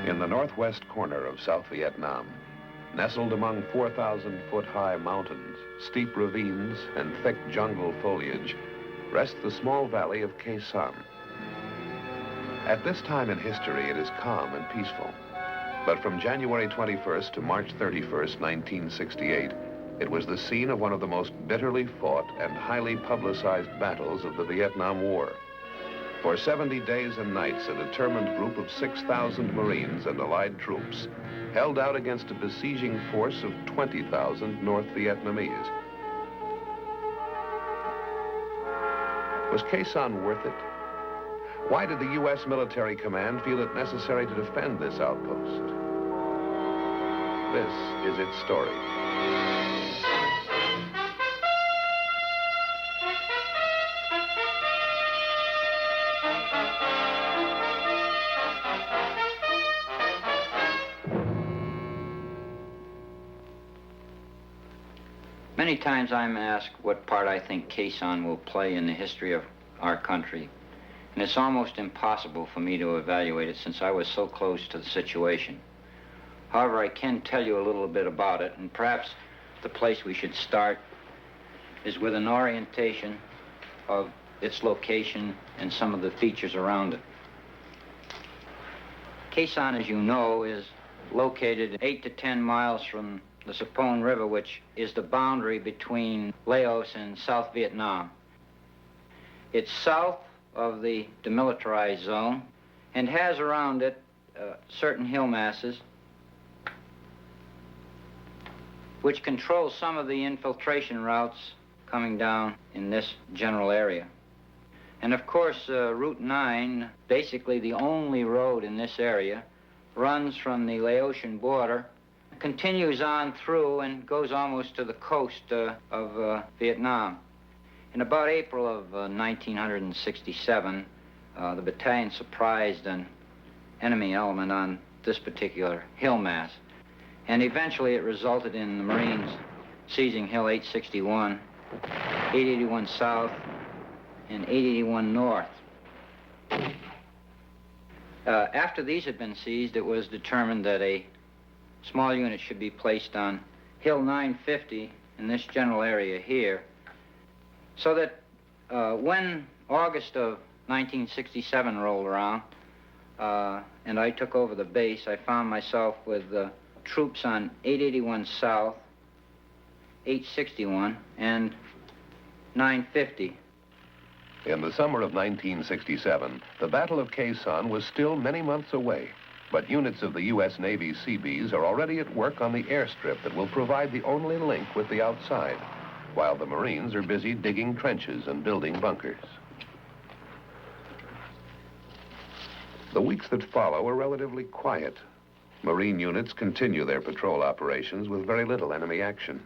In the northwest corner of South Vietnam, nestled among 4,000-foot-high mountains, steep ravines, and thick jungle foliage, rests the small valley of Khe Sanh. At this time in history, it is calm and peaceful. But from January 21st to March 31st, 1968, it was the scene of one of the most bitterly fought and highly publicized battles of the Vietnam War. For 70 days and nights, a determined group of 6,000 Marines and allied troops held out against a besieging force of 20,000 North Vietnamese. Was Khe Sanh worth it? Why did the U.S. military command feel it necessary to defend this outpost? This is its story. Many times I'm asked what part I think Khe Sanh will play in the history of our country. And it's almost impossible for me to evaluate it since I was so close to the situation. However, I can tell you a little bit about it, and perhaps the place we should start is with an orientation of its location and some of the features around it. Khe Sanh, as you know, is located 8 to 10 miles from the Sapone River, which is the boundary between Laos and South Vietnam. It's south of the demilitarized zone and has around it certain hill masses which control some of the infiltration routes coming down in this general area. And of course, Route 9, basically the only road in this area, runs from the Laotian border, continues on through and goes almost to the coast of Vietnam. In about April of 1967, the battalion surprised an enemy element on this particular hill mass. And eventually it resulted in the Marines seizing Hill 861, 881 South, and 881 North. After these had been seized, it was determined that a small unit should be placed on Hill 950 in this general area here, so that when August of 1967 rolled around and I took over the base, I found myself with troops on 881 South, 861, and 950. In the summer of 1967, the Battle of Khe Sanh was still many months away, but units of the U.S. Navy Seabees are already at work on the airstrip that will provide the only link with the outside, while the Marines are busy digging trenches and building bunkers. The weeks that follow are relatively quiet. Marine units continue their patrol operations with very little enemy action.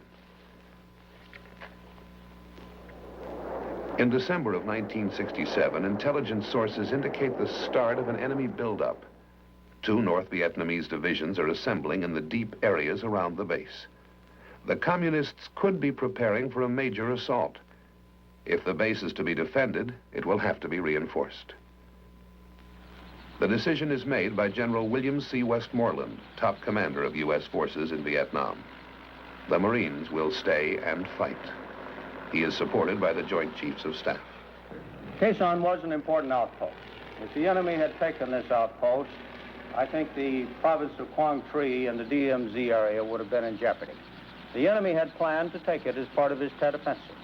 In December of 1967, intelligence sources indicate the start of an enemy buildup. 2 North Vietnamese divisions are assembling in the deep areas around the base. The communists could be preparing for a major assault. If the base is to be defended, it will have to be reinforced. The decision is made by General William C. Westmoreland, top commander of U.S. forces in Vietnam. The Marines will stay and fight. He is supported by the Joint Chiefs of Staff. Khe Sanh was an important outpost. If the enemy had taken this outpost, I think the province of Quang Tri and the DMZ area would have been in jeopardy. The enemy had planned to take it as part of his Tet Offensive.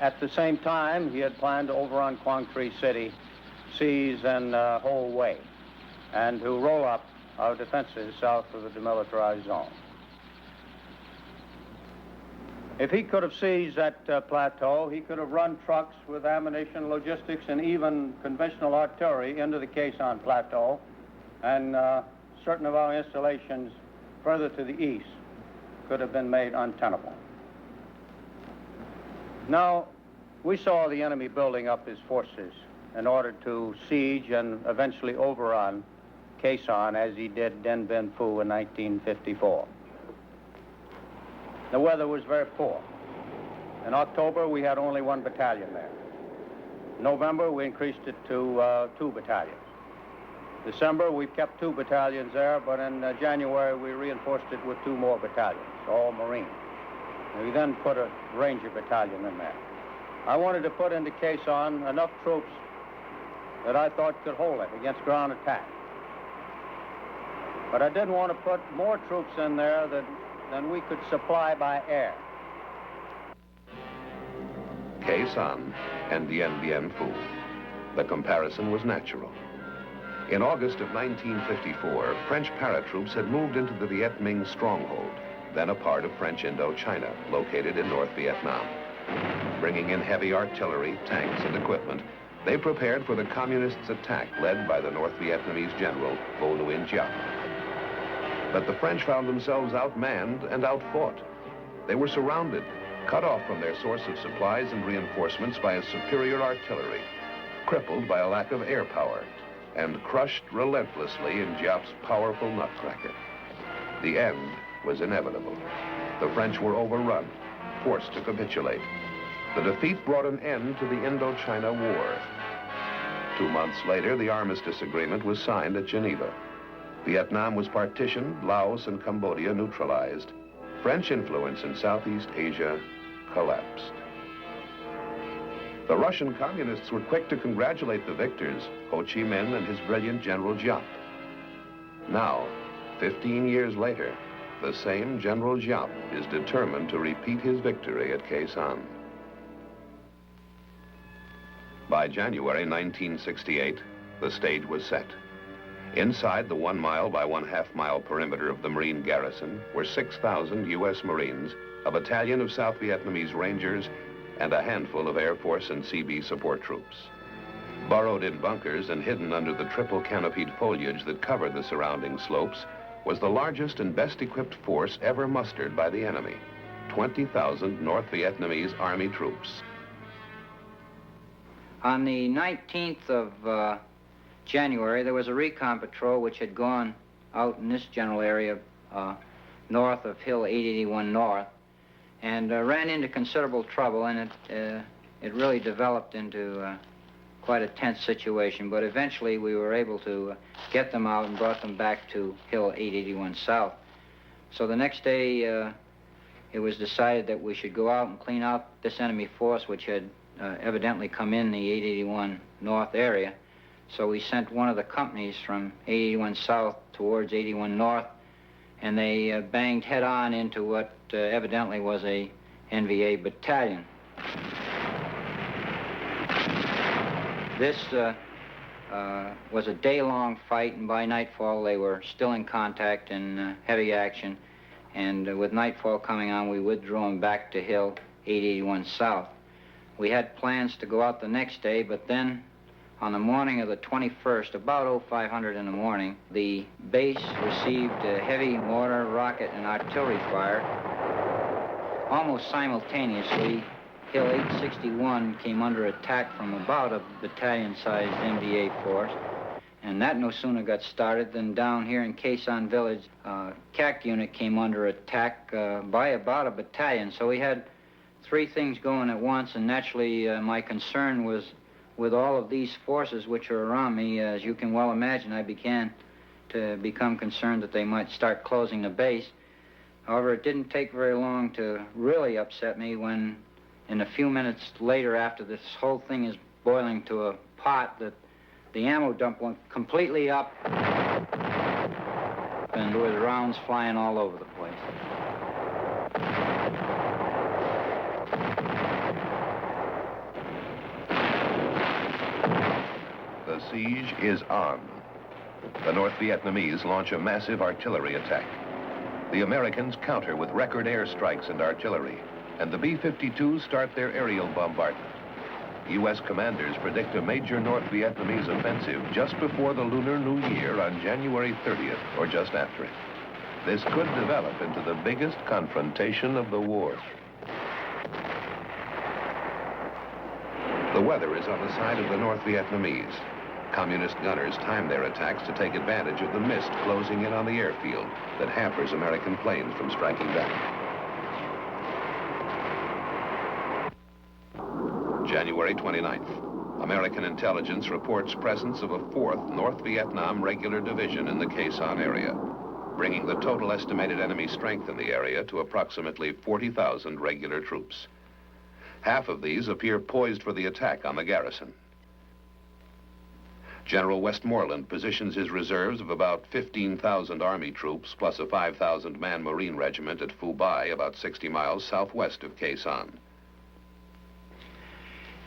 At the same time, he had planned to overrun Quang Tri City, seize and hold Hue, and to roll up our defenses south of the demilitarized zone. If he could have seized that plateau, he could have run trucks with ammunition, logistics, and even conventional artillery into the Khe Sanh Plateau, and certain of our installations further to the east could have been made untenable. Now, we saw the enemy building up his forces in order to siege and eventually overrun Khe Sanh as he did Dien Bien Phu in 1954. The weather was very poor. In October, we had only 1 battalion there. In November, we increased it to 2 battalions. December, we kept 2 battalions there, but in January, we reinforced it with 2 more battalions, all Marine. And we then put a Ranger battalion in there. I wanted to put into Quai Son enough troops that I thought could hold it against ground attack. But I didn't want to put more troops in there than we could supply by air. Quai Son and Dien Bien Phu. The comparison was natural. In August of 1954, French paratroops had moved into the Viet Minh stronghold, then a part of French Indochina, located in North Vietnam. Bringing in heavy artillery, tanks, and equipment, they prepared for the Communists' attack led by the North Vietnamese general, Vo Nguyen Giap. But the French found themselves outmanned and outfought. They were surrounded, cut off from their source of supplies and reinforcements by a superior artillery, crippled by a lack of air power, and crushed relentlessly in Giap's powerful nutcracker. The end was inevitable. The French were overrun, forced to capitulate. The defeat brought an end to the Indochina War. 2 months later, the armistice agreement was signed at Geneva. Vietnam was partitioned, Laos and Cambodia neutralized. French influence in Southeast Asia collapsed. The Russian communists were quick to congratulate the victors, Ho Chi Minh and his brilliant General Giap. Now, 15 years later, the same General Giap is determined to repeat his victory at Quai Son. By January 1968, the stage was set. Inside the 1 mile by 1/2 mile perimeter of the Marine garrison were 6,000 U.S. Marines, a battalion of South Vietnamese Rangers, and a handful of Air Force and CB support troops. Burrowed in bunkers and hidden under the triple canopied foliage that covered the surrounding slopes was the largest and best equipped force ever mustered by the enemy, 20,000 North Vietnamese Army troops. On the 19th of January, there was a recon patrol which had gone out in this general area north of Hill 881 North and ran into considerable trouble, and it really developed into quite a tense situation. But eventually we were able to get them out and brought them back to Hill 881 South. So the next day it was decided that we should go out and clean out this enemy force which had evidently come in the 881 North area. So we sent one of the companies from 881 South towards 81 North, and they banged head-on into what evidently was a NVA battalion. This was a day-long fight, and by nightfall they were still in contact and heavy action. And with nightfall coming on, we withdrew them back to Hill 881 South. We had plans to go out the next day, but then on the morning of the 21st, about 0500 in the morning, the base received heavy mortar, rocket, and artillery fire. Almost simultaneously, Hill 861 came under attack from about a battalion-sized NVA force. And that no sooner got started than down here in Quai Son Village, CAC unit came under attack by about a battalion. So we had 3 things going at once, and naturally my concern was with all of these forces which are around me. As you can well imagine, I began to become concerned that they might start closing the base. However, it didn't take very long to really upset me when, in a few minutes later, after this whole thing is boiling to a pot, that the ammo dump went completely up, and there was rounds flying all over the place. The siege is on. The North Vietnamese launch a massive artillery attack. The Americans counter with record airstrikes and artillery, and the B-52s start their aerial bombardment. U.S. commanders predict a major North Vietnamese offensive just before the Lunar New Year on January 30th, or just after it. This could develop into the biggest confrontation of the war. The weather is on the side of the North Vietnamese. Communist gunners time their attacks to take advantage of the mist closing in on the airfield that hampers American planes from striking back. January 29th. American intelligence reports presence of a 4th North Vietnam regular division in the Khe Sanh area, bringing the total estimated enemy strength in the area to approximately 40,000 regular troops. Half of these appear poised for the attack on the garrison. General Westmoreland positions his reserves of about 15,000 Army troops plus a 5,000-man Marine regiment at Phu Bai, about 60 miles southwest of Khe Sanh.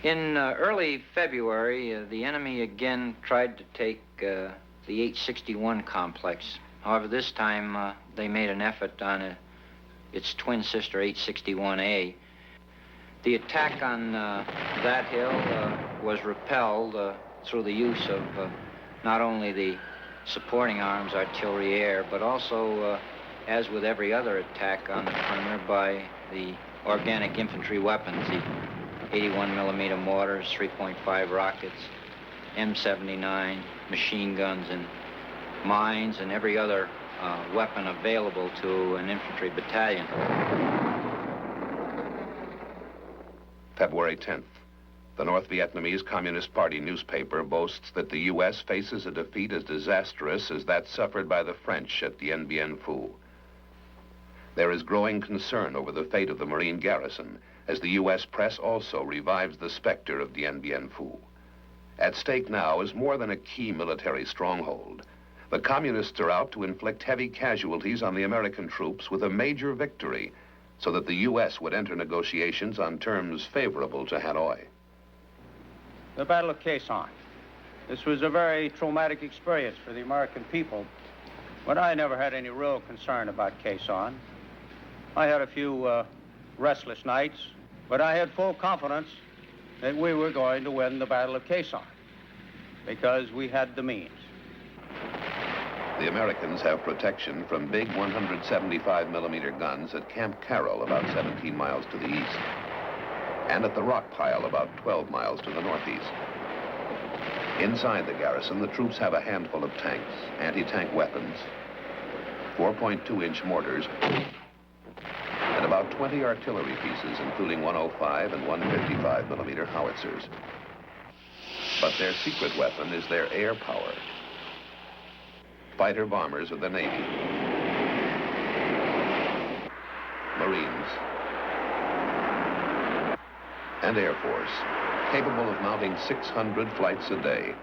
In early February, the enemy again tried to take the 861 complex. However, this time they made an effort on its twin sister 861A. The attack on that hill was repelled through the use of not only the supporting arms, artillery, air, but also, as with every other attack on the perimeter, by the organic infantry weapons, the 81 millimeter mortars, 3.5 rockets, M79, machine guns, and mines, and every other weapon available to an infantry battalion. February 10th. The North Vietnamese Communist Party newspaper boasts that the U.S. faces a defeat as disastrous as that suffered by the French at Dien Bien Phu. There is growing concern over the fate of the Marine garrison, as the U.S. press also revives the specter of Dien Bien Phu. At stake now is more than a key military stronghold. The Communists are out to inflict heavy casualties on the American troops with a major victory, so that the U.S. would enter negotiations on terms favorable to Hanoi. The Battle of Khe Sanh. This was a very traumatic experience for the American people, but I never had any real concern about Khe Sanh. I had a few restless nights, but I had full confidence that we were going to win the Battle of Khe Sanh because we had the means. The Americans have protection from big 175 millimeter guns at Camp Carroll, about 17 miles to the east, and at the rock pile about 12 miles to the northeast. Inside the garrison, the troops have a handful of tanks, anti-tank weapons, 4.2-inch mortars, and about 20 artillery pieces, including 105 and 155 millimeter howitzers. But their secret weapon is their air power. Fighter bombers of the Navy, Marines, and Air Force, capable of mounting 600 flights a day,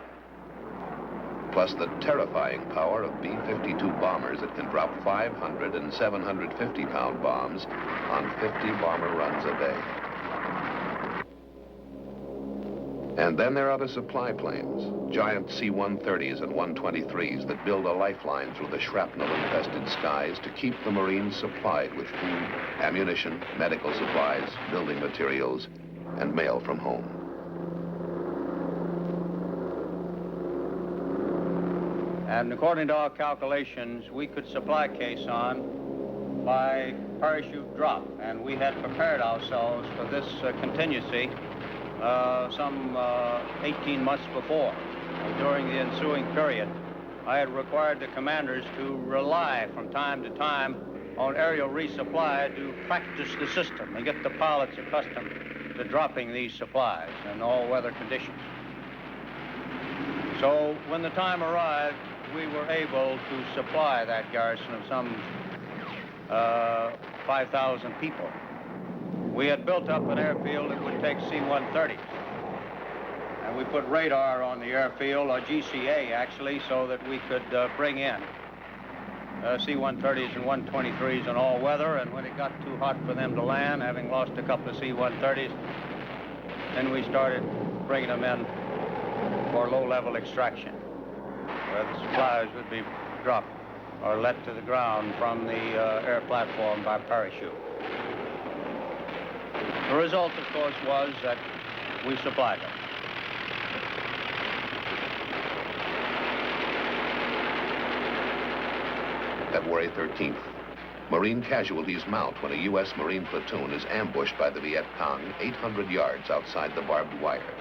plus the terrifying power of B-52 bombers that can drop 500 and 750-pound bombs on 50 bomber runs a day. And then there are the supply planes, giant C-130s and 123s that build a lifeline through the shrapnel-infested skies to keep the Marines supplied with food, ammunition, medical supplies, building materials, and mail from home. And according to our calculations, we could supply Khe Sanh by parachute drop, and we had prepared ourselves for this contingency some 18 months before. During the ensuing period, I had required the commanders to rely from time to time on aerial resupply to practice the system and get the pilots accustomed to dropping these supplies in all weather conditions. So when the time arrived, we were able to supply that garrison of some 5,000 people. We had built up an airfield that would take C-130s. And we put radar on the airfield, or GCA actually, so that we could bring in C-130s and 123s in all weather. And when it got too hot for them to land, having lost a couple of C-130s, then we started bringing them in for low-level extraction, where the supplies would be dropped or let to the ground from the air platform by parachute. The result, of course, was that we supplied them. February 13th. Marine casualties mount when a U.S. Marine platoon is ambushed by the Viet Cong 800 yards outside the barbed wire.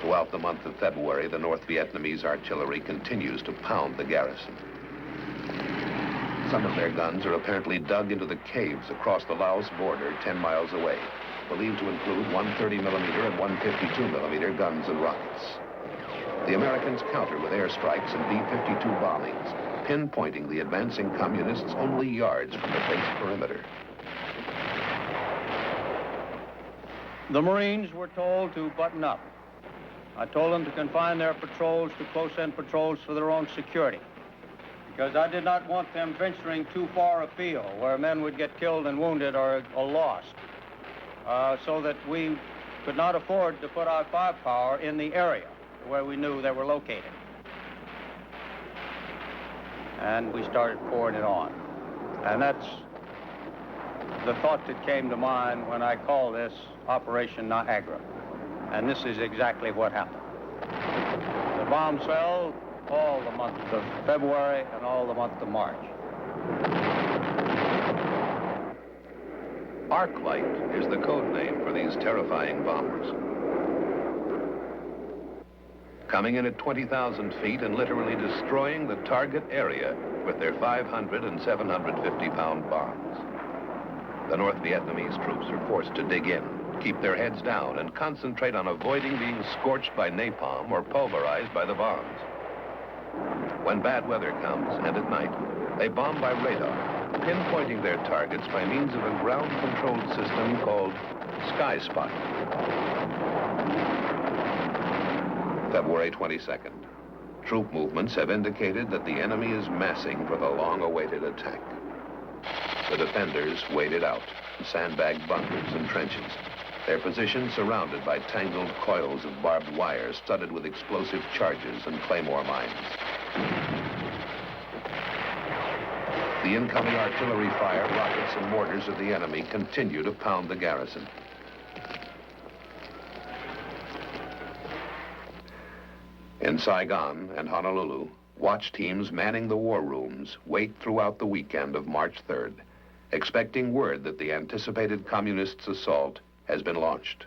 Throughout the month of February, the North Vietnamese artillery continues to pound the garrison. Some of their guns are apparently dug into the caves across the Laos border 10 miles away. believed to include 130mm and 152mm guns and rockets. The Americans countered with airstrikes and B-52 bombings, pinpointing the advancing communists only yards from the base perimeter. The Marines were told to button up. I told them to confine their patrols to close-in patrols for their own security, because I did not want them venturing too far afield where men would get killed and wounded or lost, so that we could not afford to put our firepower in the area where we knew they were located. And we started pouring it on. And that's the thought that came to mind when I called this Operation Niagara. And this is exactly what happened. The bombs fell all the month of February and all the month of March. Arclight is the code name for these terrifying bombers. Coming in at 20,000 feet and literally destroying the target area with their 500 and 750-pound bombs. The North Vietnamese troops are forced to dig in, keep their heads down, and concentrate on avoiding being scorched by napalm or pulverized by the bombs. When bad weather comes, and at night, they bomb by radar, pinpointing their targets by means of a ground-controlled system called Sky Spot. February 22nd. Troop movements have indicated that the enemy is massing for the long-awaited attack. The defenders waded out, sandbagged bunkers and trenches, their positions surrounded by tangled coils of barbed wire studded with explosive charges and claymore mines. The incoming artillery fire, rockets, and mortars of the enemy continue to pound the garrison. In Saigon and Honolulu, watch teams manning the war rooms wait throughout the weekend of March 3rd, expecting word that the anticipated communists' assault has been launched.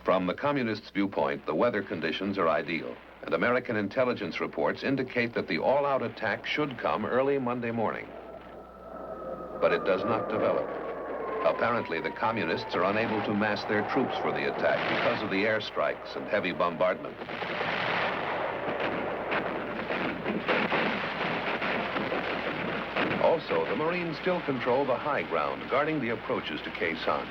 From the communists' viewpoint, the weather conditions are ideal, and American intelligence reports indicate that the all-out attack should come early Monday morning. But it does not develop. Apparently, the communists are unable to mass their troops for the attack because of the airstrikes and heavy bombardment. Also, the Marines still control the high ground guarding the approaches to Khe Sanh.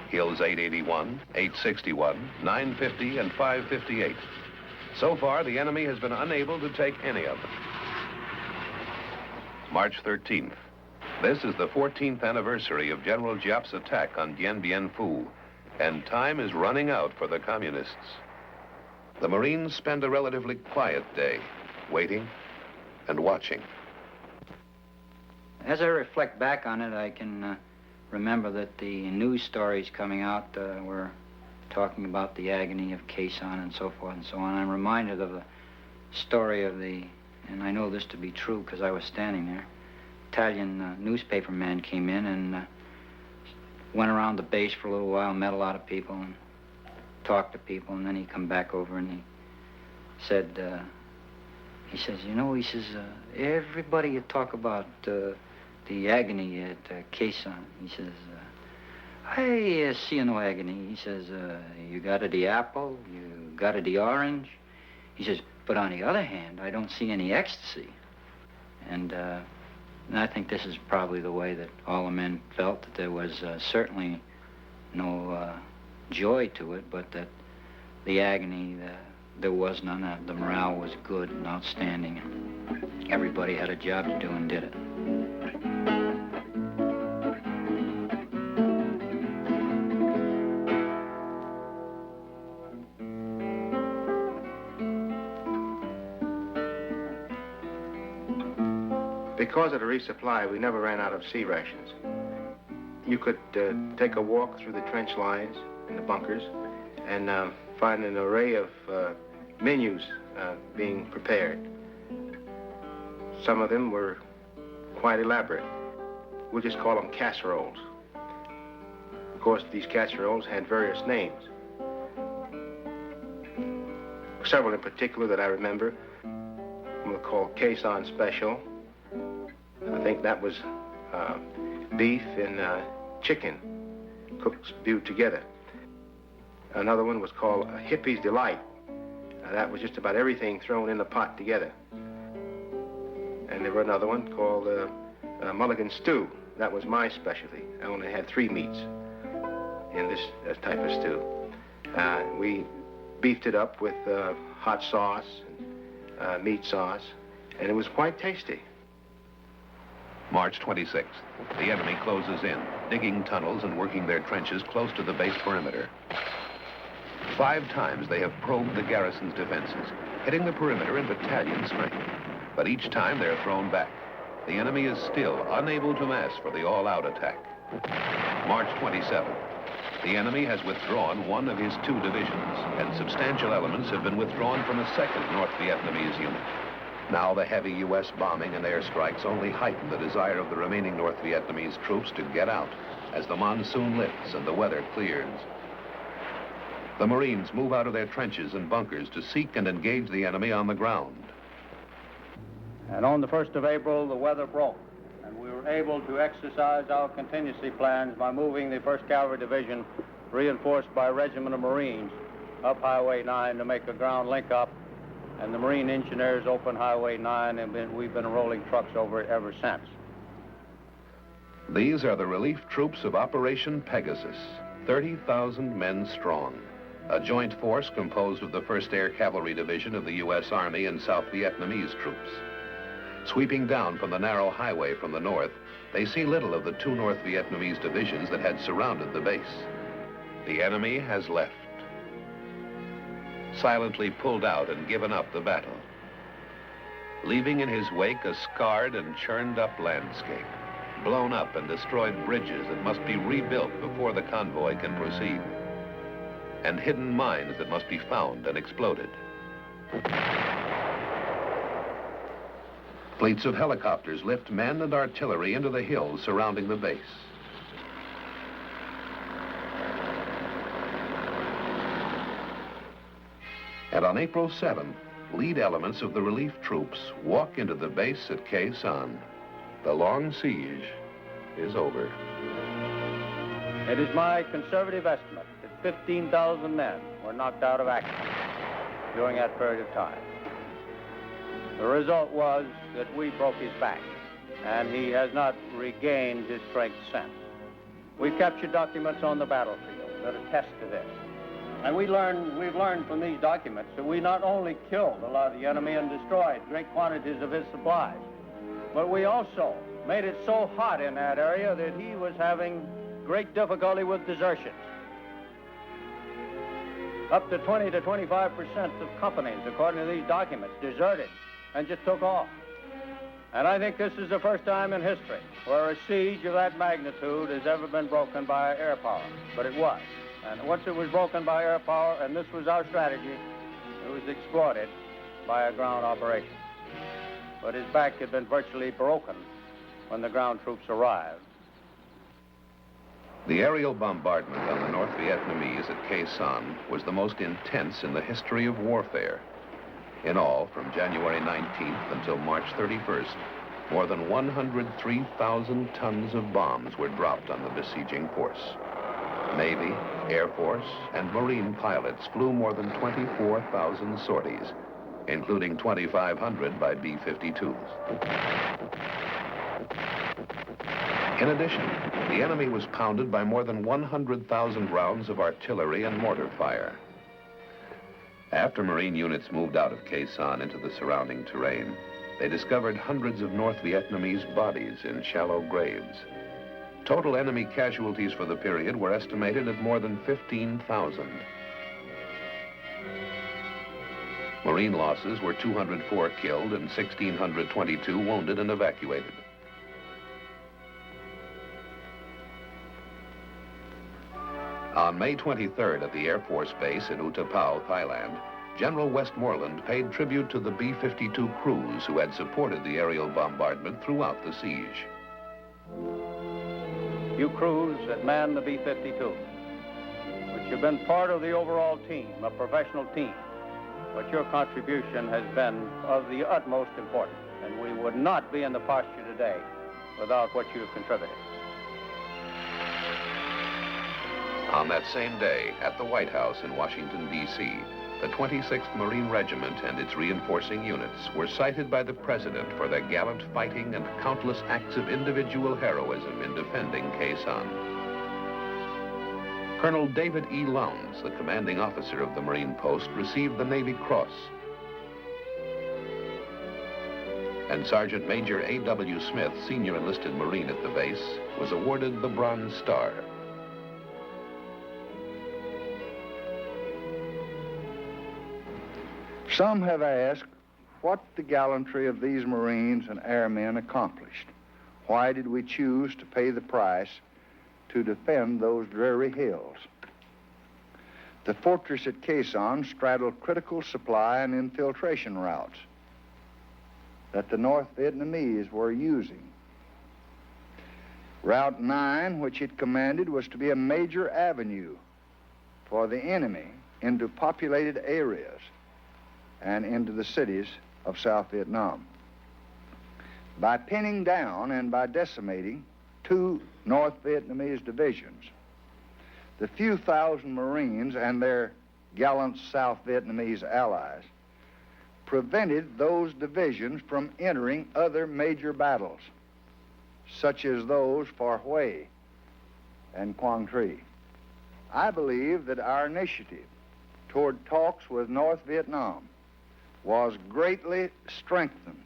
Hills 881, 861, 950, and 558. So far, the enemy has been unable to take any of them. March 13th. This is the 14th anniversary of General Giap's attack on Dien Bien Phu, and time is running out for the communists. The Marines spend a relatively quiet day, waiting and watching. As I reflect back on it, I can remember that the news stories coming out were talking about the agony of Khe Sanh and so forth and so on. I'm reminded of the story of and I know this to be true because I was standing there, Italian newspaper man came in and went around the base for a little while, met a lot of people and talked to people, and then he come back over and he said, you know, he says, everybody you talk about the agony at Khe Sanh. He says, I see no agony. He says, you got it the apple, you got it the orange. He says, but on the other hand, I don't see any ecstasy. And I think this is probably the way that all the men felt, that there was certainly no joy to it, but that the agony, there was none. The morale was good and outstanding, and everybody had a job to do and did it. Because of the resupply, we never ran out of sea rations. You could take a walk through the trench lines in the bunkers and find an array of menus being prepared. Some of them were quite elaborate. We'll just call them casseroles. Of course, these casseroles had various names. Several in particular that I remember, we'll call Khe Sanh Special. I think that was beef and chicken. cooks viewed together. Another one was called a Hippie's Delight. That was just about everything thrown in the pot together. And there were another one called Mulligan Stew. That was my specialty. I only had 3 meats in this type of stew. We beefed it up with hot sauce and meat sauce, and it was quite tasty. March 26th, the enemy closes in, digging tunnels and working their trenches close to the base perimeter. 5 times they have probed the garrison's defenses, hitting the perimeter in battalion strength. But each time they're thrown back. The enemy is still unable to mass for the all-out attack. March 27th, the enemy has withdrawn 1 of his 2 divisions, and substantial elements have been withdrawn from a 2nd North Vietnamese unit. Now the heavy U.S. bombing and airstrikes only heighten the desire of the remaining North Vietnamese troops to get out as the monsoon lifts and the weather clears. The Marines move out of their trenches and bunkers to seek and engage the enemy on the ground. And on the 1st of April, the weather broke, and we were able to exercise our contingency plans by moving the 1st Cavalry Division, reinforced by a regiment of Marines, up Highway 9 to make a ground link-up, and the Marine engineers opened Highway 9, and we've been rolling trucks over it ever since. These are the relief troops of Operation Pegasus, 30,000 men strong, a joint force composed of the 1st Air Cavalry Division of the U.S. Army and South Vietnamese troops. Sweeping down from the narrow highway from the north, they see little of the 2 North Vietnamese divisions that had surrounded the base. The enemy has left, silently pulled out and given up the battle, leaving in his wake a scarred and churned up landscape, blown up and destroyed bridges that must be rebuilt before the convoy can proceed, and hidden mines that must be found and exploded. Fleets of helicopters lift men and artillery into the hills surrounding the base. And on April 7th, lead elements of the relief troops walk into the base at Khe Sanh. The long siege is over. It is my conservative estimate that 15,000 men were knocked out of action during that period of time. The result was that we broke his back, and he has not regained his strength since. We captured documents on the battlefield that attest to this. And we've learned from these documents that we not only killed a lot of the enemy and destroyed great quantities of his supplies, but we also made it so hot in that area that he was having great difficulty with desertions. Up to 20 to 25% of companies, according to these documents, deserted and just took off. And I think this is the first time in history where a siege of that magnitude has ever been broken by air power, but it was. And once it was broken by air power, and this was our strategy, it was exploited by a ground operation. But his back had been virtually broken when the ground troops arrived. The aerial bombardment on the North Vietnamese at Khe Sanh was the most intense in the history of warfare. In all, from January 19th until March 31st, more than 103,000 tons of bombs were dropped on the besieging force. Navy, Air Force, and Marine pilots flew more than 24,000 sorties, including 2,500 by B-52s. In addition, the enemy was pounded by more than 100,000 rounds of artillery and mortar fire. After Marine units moved out of Khe Sanh into the surrounding terrain, they discovered hundreds of North Vietnamese bodies in shallow graves. Total enemy casualties for the period were estimated at more than 15,000. Marine losses were 204 killed and 1,622 wounded and evacuated. On May 23rd at the Air Force Base in Utapao, Thailand, General Westmoreland paid tribute to the B-52 crews who had supported the aerial bombardment throughout the siege. You crews that man the B-52, which have been part of the overall team, a professional team, but your contribution has been of the utmost importance, and we would not be in the posture today without what you have contributed. On that same day, at the White House in Washington, D.C., the 26th Marine Regiment and its reinforcing units were cited by the President for their gallant fighting and countless acts of individual heroism in defending Khe Sanh. Colonel David E. Lowndes, the commanding officer of the Marine post, received the Navy Cross. And Sergeant Major A.W. Smith, senior enlisted Marine at the base, was awarded the Bronze Star. Some have asked what the gallantry of these Marines and airmen accomplished. Why did we choose to pay the price to defend those dreary hills? The fortress at Khe Sanh straddled critical supply and infiltration routes that the North Vietnamese were using. Route 9, which it commanded, was to be a major avenue for the enemy into populated areas and into the cities of South Vietnam. By pinning down and by decimating 2 North Vietnamese divisions, the few thousand Marines and their gallant South Vietnamese allies prevented those divisions from entering other major battles, such as those for Hue and Quang Tri. I believe that our initiative toward talks with North Vietnam was greatly strengthened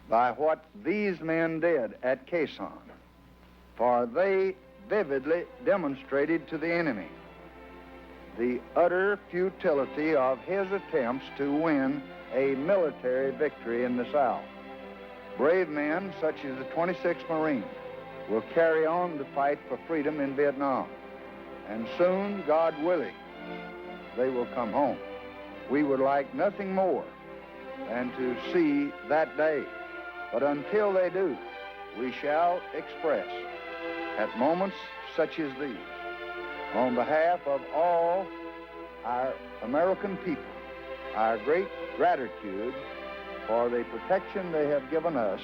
by what these men did at Khe Sanh, for they vividly demonstrated to the enemy the utter futility of his attempts to win a military victory in the South. Brave men such as the 26th Marine will carry on the fight for freedom in Vietnam, and soon, God willing, they will come home. We would like nothing more than to see that day. But until they do, we shall express, at moments such as these, on behalf of all our American people, our great gratitude for the protection they have given us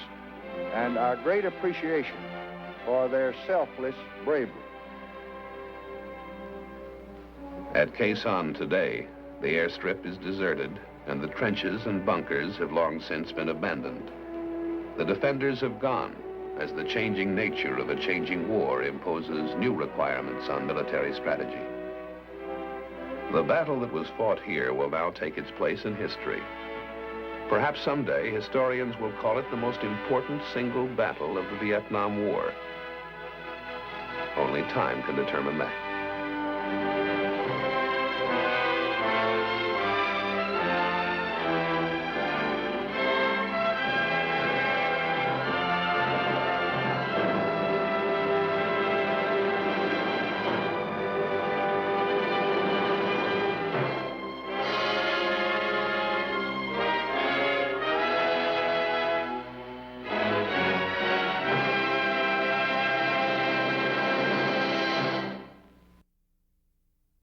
and our great appreciation for their selfless bravery. At Khe Sanh today, the airstrip is deserted, and the trenches and bunkers have long since been abandoned. The defenders have gone, as the changing nature of a changing war imposes new requirements on military strategy. The battle that was fought here will now take its place in history. Perhaps someday, historians will call it the most important single battle of the Vietnam War. Only time can determine that.